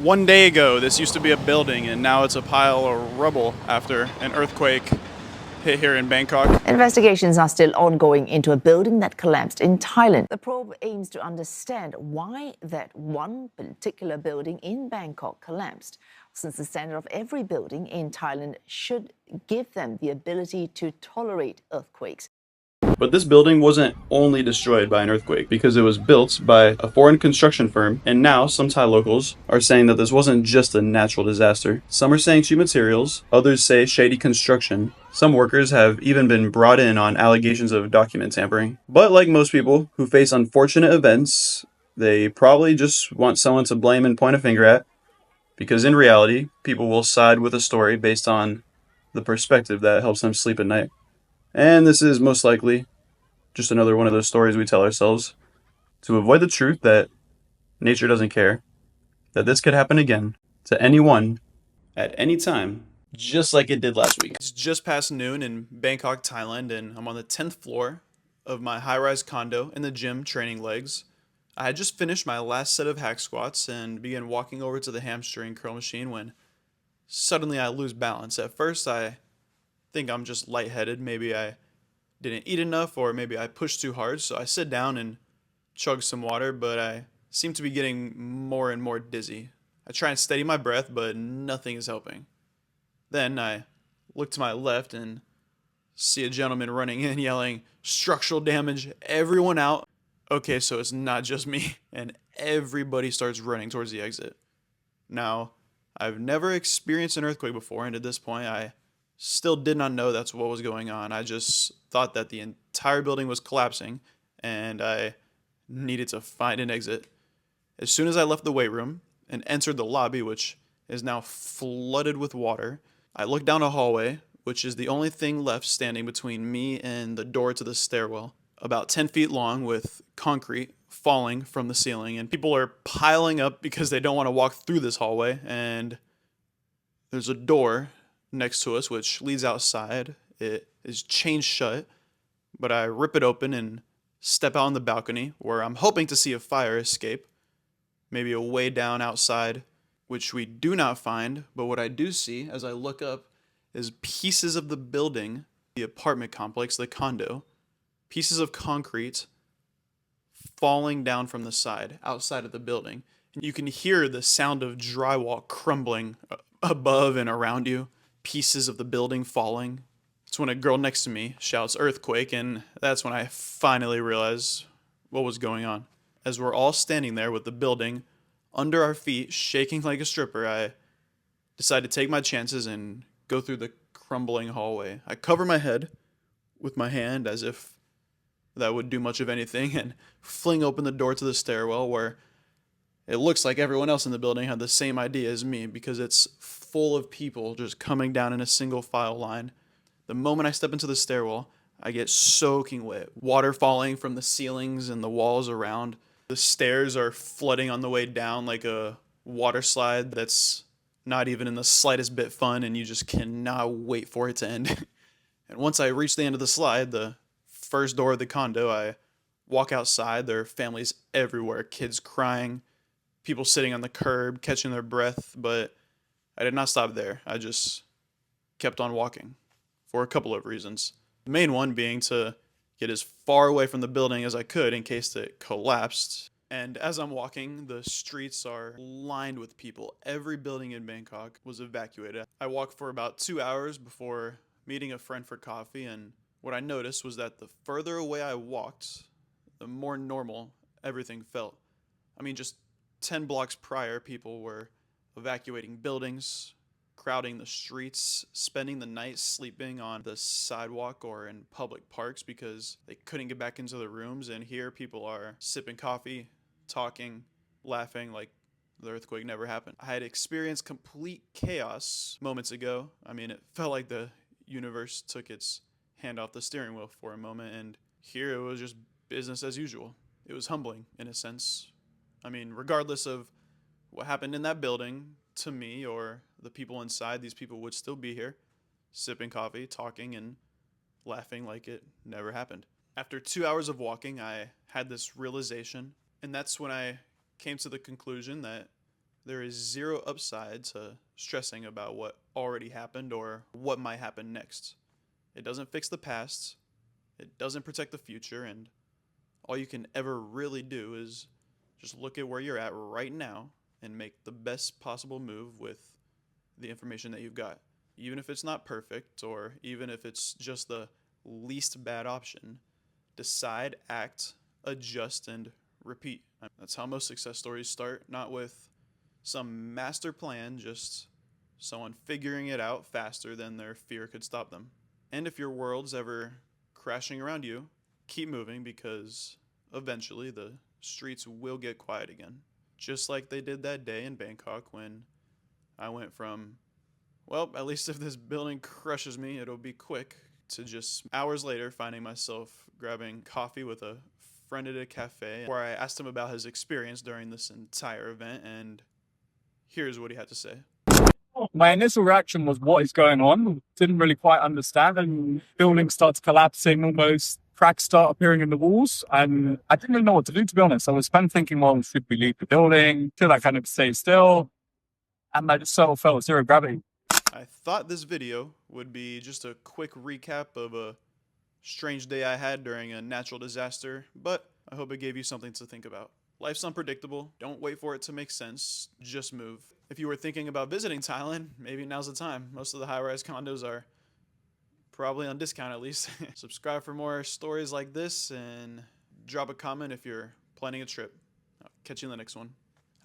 One day ago, this used to be a building, and now it's a pile of rubble after an earthquake hit here in Bangkok. Investigations are still ongoing into a building that collapsed in Thailand. The probe aims to understand why that one particular building in Bangkok collapsed, since the standard of every building in Thailand should give them the ability to tolerate earthquakes. But this building wasn't only destroyed by an earthquake, because it was built by a foreign construction firm, and now some Thai locals are saying that this wasn't just a natural disaster. Some are saying cheap materials, others say shady construction. Some workers have even been brought in on allegations of document tampering. But like most people who face unfortunate events, they probably just want someone to blame and point a finger at, because in reality, people will side with a story based on the perspective that helps them sleep at night. And this is most likely just another one of those stories we tell ourselves to avoid the truth that nature doesn't care, that this could happen again to anyone at any time, just like it did last week. It's just past noon in Bangkok, Thailand, and I'm on the 10th floor of my high-rise condo in the gym training legs. I had just finished my last set of hack squats and began walking over to the hamstring curl machine when suddenly I lose balance. At first, I think I'm just lightheaded. Maybe I didn't eat enough, or maybe I pushed too hard. So I sit down and chug some water, but I seem to be getting more and more dizzy. I try and steady my breath, but nothing is helping. Then I look to my left and see a gentleman running in yelling, "Structural damage, everyone out." Okay, so it's not just me, and everybody starts running towards the exit. Now, I've never experienced an earthquake before, and at this point, I still did not know that's what was going on. I just thought that the entire building was collapsing, and I needed to find an exit. As soon as I left the weight room and entered the lobby, which is now flooded with water, I looked down a hallway, which is the only thing left standing between me and the door to the stairwell, about 10 feet long, with concrete falling from the ceiling, and people are piling up because they don't want to walk through this hallway. And there's a door next to us which leads outside. It is chained shut, but I rip it open and step out on the balcony, where I'm hoping to see a fire escape, maybe a way down outside, which we do not find. But what I do see as I look up is pieces of the building, the apartment complex, the condo, pieces of concrete falling down from the side outside of the building. And you can hear the sound of drywall crumbling above and around you, pieces of the building falling. It's when a girl next to me shouts "earthquake," and that's when I finally realize what was going on. As we're all standing there with the building under our feet, shaking like a stripper, I decide to take my chances and go through the crumbling hallway. I cover my head with my hand as if that would do much of anything, and fling open the door to the stairwell, where it looks like everyone else in the building had the same idea as me, because it's full of people just coming down in a single file line. The moment I step into the stairwell, I get soaking wet. Water falling from the ceilings and the walls around. The stairs are flooding on the way down like a water slide that's not even in the slightest bit fun, and you just cannot wait for it to end. And once I reach the end of the slide, the first door of the condo, I walk outside. There are families everywhere, kids crying, people sitting on the curb, catching their breath. But I did not stop there. I just kept on walking for a couple of reasons. The main one being to get as far away from the building as I could in case it collapsed. And as I'm walking, the streets are lined with people. Every building in Bangkok was evacuated. I walked for about 2 hours before meeting a friend for coffee, and what I noticed was that the further away I walked, the more normal everything felt. I mean, just 10 blocks prior, people were evacuating buildings, crowding the streets, spending the night sleeping on the sidewalk or in public parks because they couldn't get back into their rooms. And here people are sipping coffee, talking, laughing like the earthquake never happened. I had experienced complete chaos moments ago. I mean, it felt like the universe took its hand off the steering wheel for a moment, and here it was just business as usual. It was humbling in a sense. I mean, regardless of what happened in that building to me or the people inside, these people would still be here, sipping coffee, talking, and laughing like it never happened. After 2 hours of walking, I had this realization, and that's when I came to the conclusion that There is zero upside to stressing about what already happened or what might happen next. It doesn't fix the past, it doesn't protect the future, and all you can ever really do is just look at where you're at right now and make the best possible move with the information that you've got. Even if it's not perfect, or even if it's just the least bad option, decide, act, adjust, and repeat. That's how most success stories start, not with some master plan, just someone figuring it out faster than their fear could stop them. And if your world's ever crashing around you, keep moving, because eventually the streets will get quiet again. Just like they did that day in Bangkok when I went from, well, at least if this building crushes me, it'll be quick, to just hours later finding myself grabbing coffee with a friend at a cafe where I asked him about his experience during this entire event, and here's what he had to say. My initial reaction was, what is going on? Didn't really quite understand. And building starts collapsing, almost cracks start appearing in the walls. And I didn't really know what to do, to be honest. I was kind of thinking, well, should we leave the building? Should I kind of stay still? And I just sort of felt zero gravity. I thought this video would be just a quick recap of a strange day I had during a natural disaster, but I hope it gave you something to think about. Life's unpredictable. Don't wait for it to make sense. Just move. If you were thinking about visiting Thailand, maybe now's the time. Most of the high-rise condos are probably on discount, at least. Subscribe for more stories like this, and drop a comment if you're planning a trip. I'll catch you in the next one.